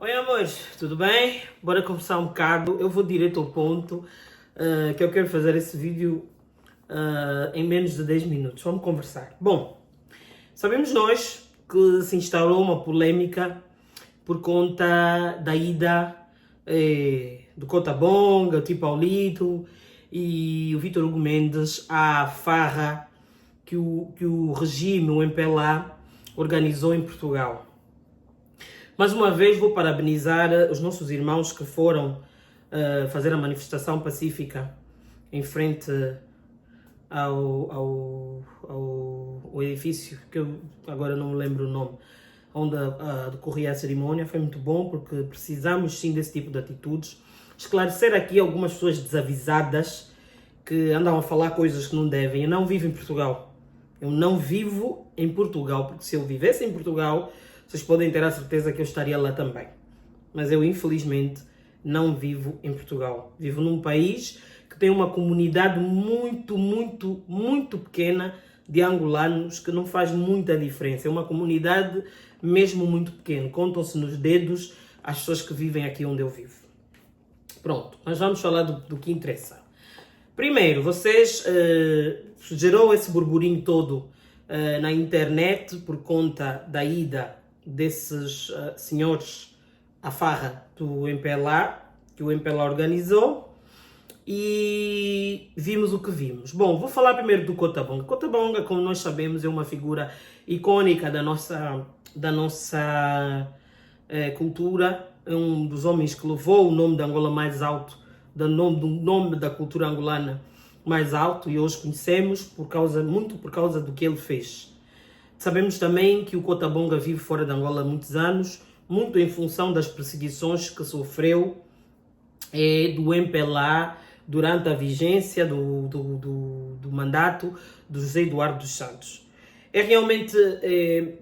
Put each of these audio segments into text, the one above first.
Oi amores, tudo bem? Bora conversar um bocado. Eu vou direto ao ponto, que eu quero fazer esse vídeo em menos de 10 minutos. Vamos conversar. Bom, sabemos nós que se instaurou uma polêmica por conta da ida do Cota Bonga, o Tipo Paulito e o Vítor Hugo Mendes à farra que o regime, o MPLA, organizou em Portugal. Mais uma vez vou parabenizar os nossos irmãos que foram fazer a manifestação pacífica em frente ao edifício, que eu agora não me lembro o nome, onde decorria a cerimónia. Foi muito bom, porque precisamos sim desse tipo de atitudes. Esclarecer aqui algumas pessoas desavisadas que andam a falar coisas que não devem. Eu não vivo em Portugal. Eu não vivo em Portugal, porque se eu vivesse em Portugal, vocês podem ter a certeza que eu estaria lá também. Mas eu, infelizmente, não vivo em Portugal. Vivo num país que tem uma comunidade muito pequena de angolanos, que não faz muita diferença. É uma comunidade mesmo muito pequena. Contam-se nos dedos as pessoas que vivem aqui onde eu vivo. Pronto, mas vamos falar do que interessa. Primeiro, vocês gerou esse burburinho todo na internet por conta da ida desses senhores à farra do MPLA, que o MPLA organizou, e vimos o que vimos. Bom, vou falar primeiro do Cota Bonga. Cota Bonga, como nós sabemos, é uma figura icônica da nossa cultura, é um dos homens que levou o nome de Angola mais alto, do nome da cultura angolana mais alto, e hoje conhecemos muito por causa do que ele fez. Sabemos também que o Cota Bonga vive fora de Angola há muitos anos, muito em função das perseguições que sofreu do MPLA durante a vigência do mandato do José Eduardo dos Santos. É realmente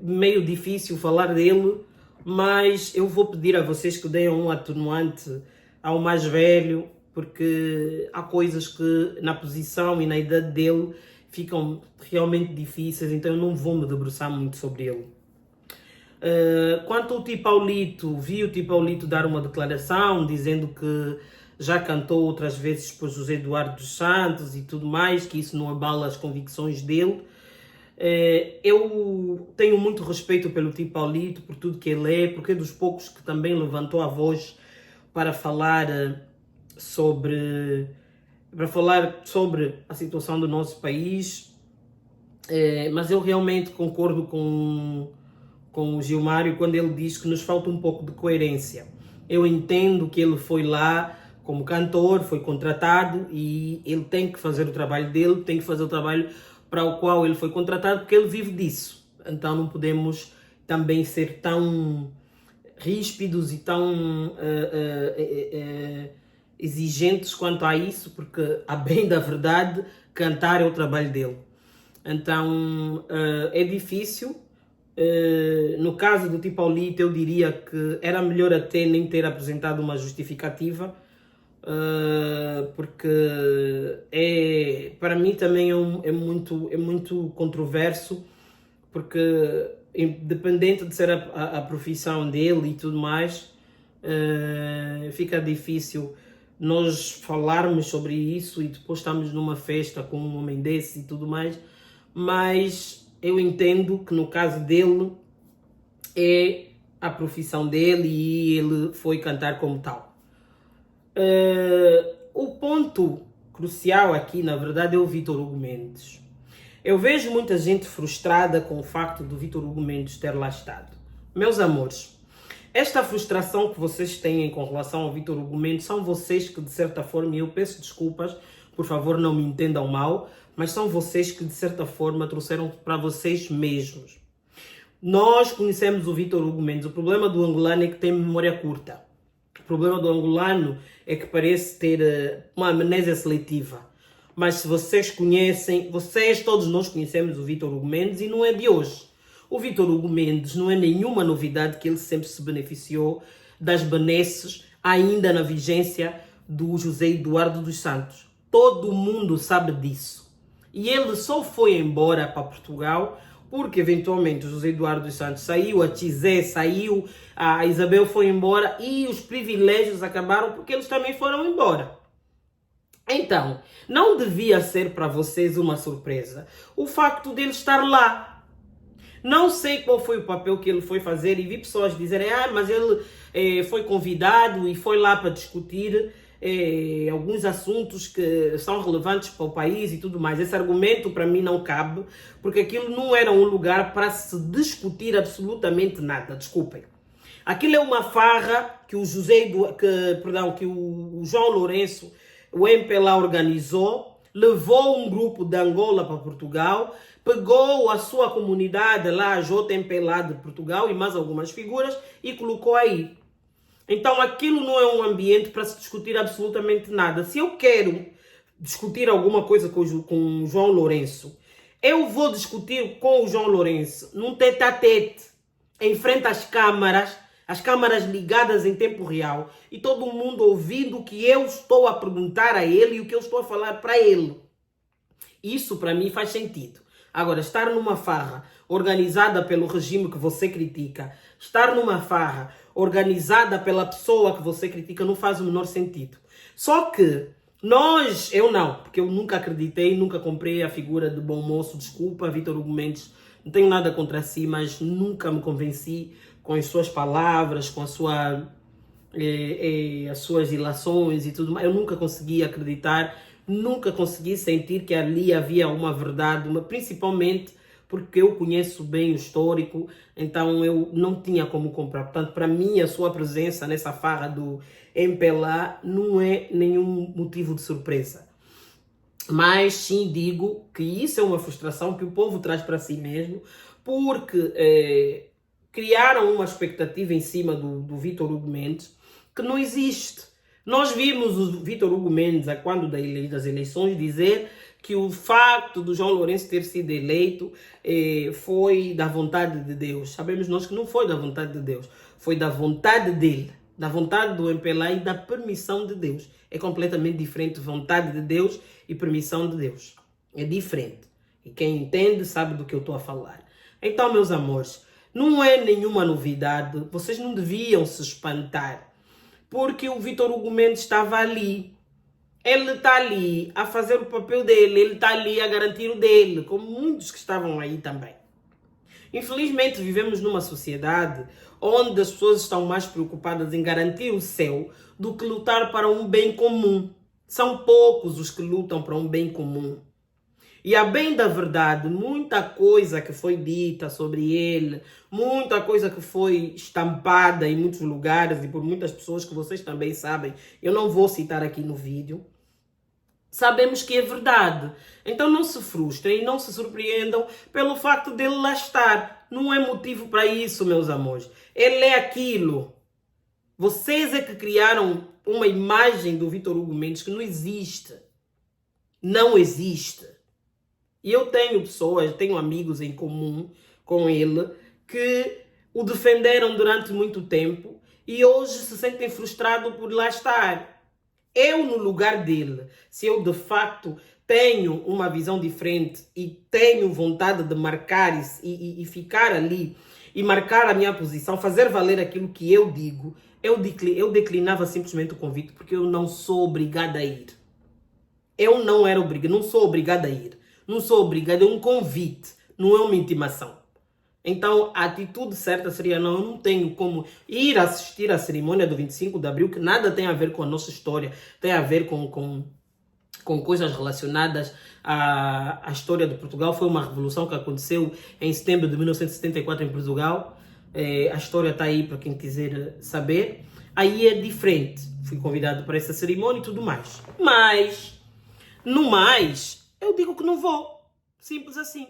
meio difícil falar dele, mas eu vou pedir a vocês que deem um atenuante ao mais velho, porque há coisas que na posição e na idade dele ficam realmente difíceis, então eu não vou me debruçar muito sobre ele. Quanto ao Tipo Paulito, vi o Tipo Paulito dar uma declaração dizendo que já cantou outras vezes por José Eduardo dos Santos e tudo mais, que isso não abala as convicções dele. Eu tenho muito respeito pelo Tipo Paulito, por tudo que ele é, porque é dos poucos que também levantou a voz para falar sobre a situação do nosso país, mas eu realmente concordo com o Gilmário quando ele diz que nos falta um pouco de coerência. Eu entendo que ele foi lá como cantor, foi contratado e ele tem que fazer o trabalho dele, tem que fazer o trabalho para o qual ele foi contratado, porque ele vive disso. Então não podemos também ser tão ríspidos e tão exigentes quanto a isso, porque, a bem da verdade, cantar é o trabalho dele. Então é difícil. No caso do Tipo Paulito, eu diria que era melhor até nem ter apresentado uma justificativa, porque para mim também é muito controverso, porque independente de ser a profissão dele e tudo mais, fica difícil nós falarmos sobre isso e depois estamos numa festa com um homem desse e tudo mais. Mas eu entendo que no caso dele é a profissão dele e ele foi cantar como tal. O ponto crucial aqui, na verdade, é o Vítor Hugo Mendes. Eu vejo muita gente frustrada com o facto do Vítor Hugo Mendes ter lá estado. Meus amores, esta frustração que vocês têm com relação ao Vítor Hugo Mendes são vocês que, de certa forma, e eu peço desculpas, por favor não me entendam mal, mas são vocês que, de certa forma, trouxeram para vocês mesmos. Nós conhecemos o Vítor Hugo Mendes. O problema do angolano é que tem memória curta. O problema do angolano é que parece ter uma amnésia seletiva. Mas se vocês conhecem, todos nós conhecemos o Vítor Hugo Mendes e não é de hoje. O Vítor Hugo Mendes não é nenhuma novidade que ele sempre se beneficiou das benesses ainda na vigência do José Eduardo dos Santos. Todo mundo sabe disso. E ele só foi embora para Portugal porque eventualmente o José Eduardo dos Santos saiu, a Tizé saiu, a Isabel foi embora e os privilégios acabaram porque eles também foram embora. Então, não devia ser para vocês uma surpresa o facto dele estar lá. Não sei qual foi o papel que ele foi fazer e vi pessoas dizerem, mas ele foi convidado e foi lá para discutir alguns assuntos que são relevantes para o país e tudo mais. Esse argumento para mim não cabe, porque aquilo não era um lugar para se discutir absolutamente nada, desculpem. Aquilo é uma farra que o o João Lourenço, o MPLA, organizou, levou um grupo de Angola para Portugal, pegou a sua comunidade lá, a JMPLA de Portugal e mais algumas figuras e colocou aí. Então aquilo não é um ambiente para se discutir absolutamente nada. Se eu quero discutir alguma coisa com o João Lourenço, eu vou discutir com o João Lourenço num tete-a-tete, em frente às câmaras ligadas em tempo real e todo mundo ouvindo o que eu estou a perguntar a ele e o que eu estou a falar para ele. Isso para mim faz sentido. Agora, estar numa farra organizada pelo regime que você critica, estar numa farra organizada pela pessoa que você critica não faz o menor sentido. Só que eu não, porque eu nunca acreditei, nunca comprei a figura de bom moço, desculpa, Vítor Hugo Mendes, não tenho nada contra si, mas nunca me convenci com as suas palavras, com as suas ilações e tudo mais. Eu nunca consegui acreditar, nunca consegui sentir que ali havia uma verdade, principalmente porque eu conheço bem o histórico, então eu não tinha como comprar. Portanto, para mim, a sua presença nessa farra do MPLA não é nenhum motivo de surpresa. Mas sim digo que isso é uma frustração que o povo traz para si mesmo, porque criaram uma expectativa em cima do Vítor Hugo Mendes que não existe. Nós vimos o Vítor Hugo Mendes, quando das eleições, dizer que o facto do João Lourenço ter sido eleito foi da vontade de Deus. Sabemos nós que não foi da vontade de Deus, foi da vontade dele, da vontade do MPLA e da permissão de Deus. É completamente diferente vontade de Deus e permissão de Deus. É diferente. E quem entende sabe do que eu estou a falar. Então, meus amores, não é nenhuma novidade, vocês não deviam se espantar, porque o Vítor Hugo Mendes estava ali. Ele está ali a fazer o papel dele, ele está ali a garantir o dele, como muitos que estavam aí também. Infelizmente, vivemos numa sociedade onde as pessoas estão mais preocupadas em garantir o seu do que lutar para um bem comum. São poucos os que lutam para um bem comum. E a bem da verdade, muita coisa que foi dita sobre ele, muita coisa que foi estampada em muitos lugares e por muitas pessoas que vocês também sabem, eu não vou citar aqui no vídeo, sabemos que é verdade. Então não se frustrem, não se surpreendam pelo facto dele lá estar. Não é motivo para isso, meus amores. Ele é aquilo. Vocês é que criaram uma imagem do Vítor Hugo Mendes que não existe. Não existe. E eu tenho amigos em comum com ele que o defenderam durante muito tempo e hoje se sentem frustrados por lá estar. Eu, no lugar dele, se eu de facto tenho uma visão diferente e tenho vontade de marcar e ficar ali e marcar a minha posição, fazer valer aquilo que eu digo, eu declinava simplesmente o convite porque eu não sou obrigada a ir. Eu não era obrigada, não sou obrigada a ir. Não sou obrigada, é um convite, não é uma intimação. Então, a atitude certa seria, não, eu não tenho como ir assistir à cerimônia do 25 de Abril, que nada tem a ver com a nossa história, tem a ver com coisas relacionadas à história de Portugal. Foi uma revolução que aconteceu em setembro de 1974 em Portugal. A história está aí para quem quiser saber. Aí é diferente. Fui convidado para essa cerimônia e tudo mais. Mas, no mais, eu digo que não vou. Simples assim.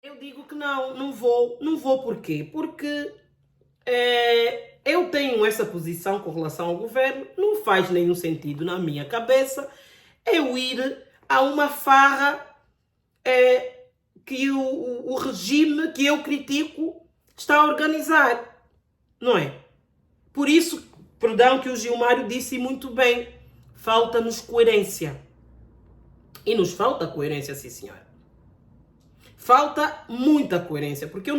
Eu digo que não vou. Não vou por quê? Porque eu tenho essa posição com relação ao governo. Não faz nenhum sentido na minha cabeça eu ir a uma farra que o regime que eu critico está a organizar. Não é? Por isso, perdão, que o Gilmário disse muito bem. Falta-nos coerência. E nos falta coerência, sim, senhora. Falta muita coerência, porque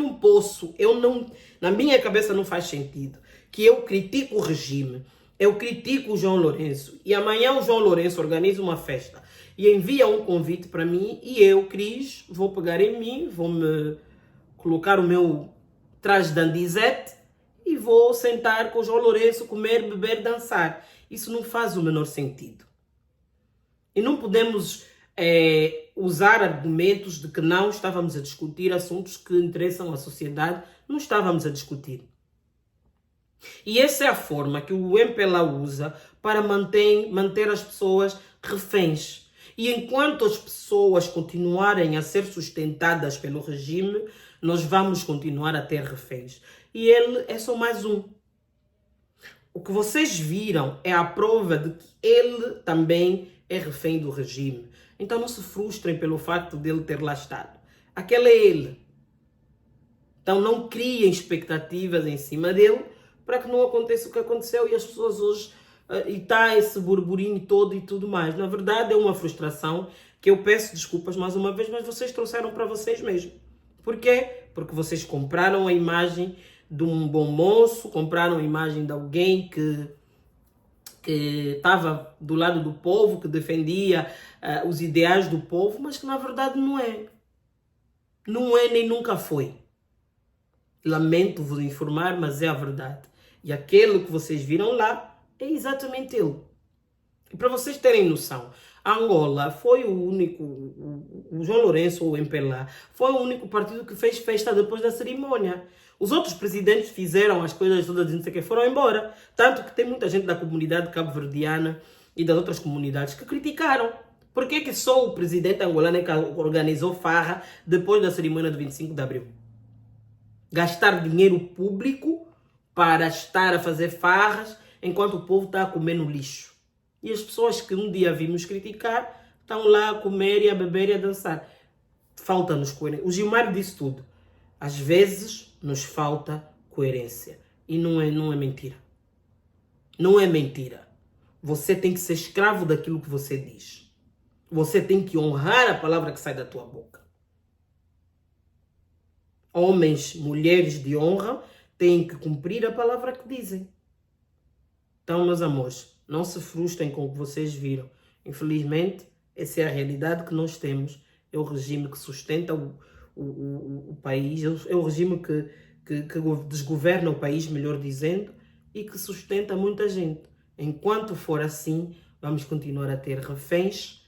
na minha cabeça não faz sentido que eu critico o regime, eu critico o João Lourenço e amanhã o João Lourenço organiza uma festa e envia um convite para mim e eu, Cris, vou pegar em mim, vou me colocar o meu traje de andizete e vou sentar com o João Lourenço, comer, beber, dançar. Isso não faz o menor sentido. E não podemos usar argumentos de que não estávamos a discutir assuntos que interessam à sociedade. Não estávamos a discutir. E essa é a forma que o MPLA usa para manter as pessoas reféns. E enquanto as pessoas continuarem a ser sustentadas pelo regime, nós vamos continuar a ter reféns. E ele é só mais um. O que vocês viram é a prova de que ele também é refém do regime. Então não se frustrem pelo facto dele ter lá estado. Aquele é ele. Então não criem expectativas em cima dele para que não aconteça o que aconteceu e as pessoas hoje e está esse burburinho todo e tudo mais. Na verdade é uma frustração que eu peço desculpas mais uma vez, mas vocês trouxeram para vocês mesmo. Por quê? Porque vocês compraram a imagem de um bom moço, compraram a imagem de alguém que estava do lado do povo, que defendia os ideais do povo, mas que na verdade não é. Não é nem nunca foi. Lamento vos informar, mas é a verdade. E aquele que vocês viram lá é exatamente ele. E para vocês terem noção, Angola foi o único, o João Lourenço, ou o MPLA, foi o único partido que fez festa depois da cerimônia. Os outros presidentes fizeram as coisas todas e não sei o que, foram embora. Tanto que tem muita gente da comunidade cabo-verdiana e das outras comunidades que criticaram. Por que só o presidente angolano é que organizou farra depois da cerimônia do 25 de abril? Gastar dinheiro público para estar a fazer farras enquanto o povo está a comer no lixo. E as pessoas que um dia vimos criticar estão lá a comer e a beber e a dançar. Falta-nos coerência. O Gilmar disse tudo. Às vezes nos falta coerência. E não é mentira. Não é mentira. Você tem que ser escravo daquilo que você diz. Você tem que honrar a palavra que sai da tua boca. Homens, mulheres de honra têm que cumprir a palavra que dizem. Então, meus amores, não se frustrem com o que vocês viram. Infelizmente, essa é a realidade que nós temos. É o regime que sustenta o país, é o regime que desgoverna o país, melhor dizendo, e que sustenta muita gente. Enquanto for assim, vamos continuar a ter reféns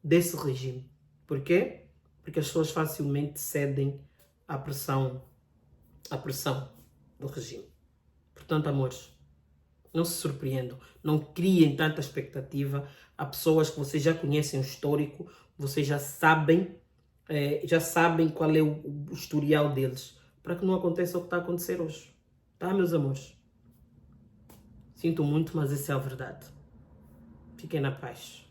desse regime. Por quê? Porque as pessoas facilmente cedem à pressão do regime. Portanto, amores, não se surpreendam, não criem tanta expectativa. Há pessoas que vocês já conhecem o histórico, vocês já sabem qual é o historial deles, para que não aconteça o que está a acontecer hoje. Tá, meus amores? Sinto muito, mas essa é a verdade. Fiquem na paz.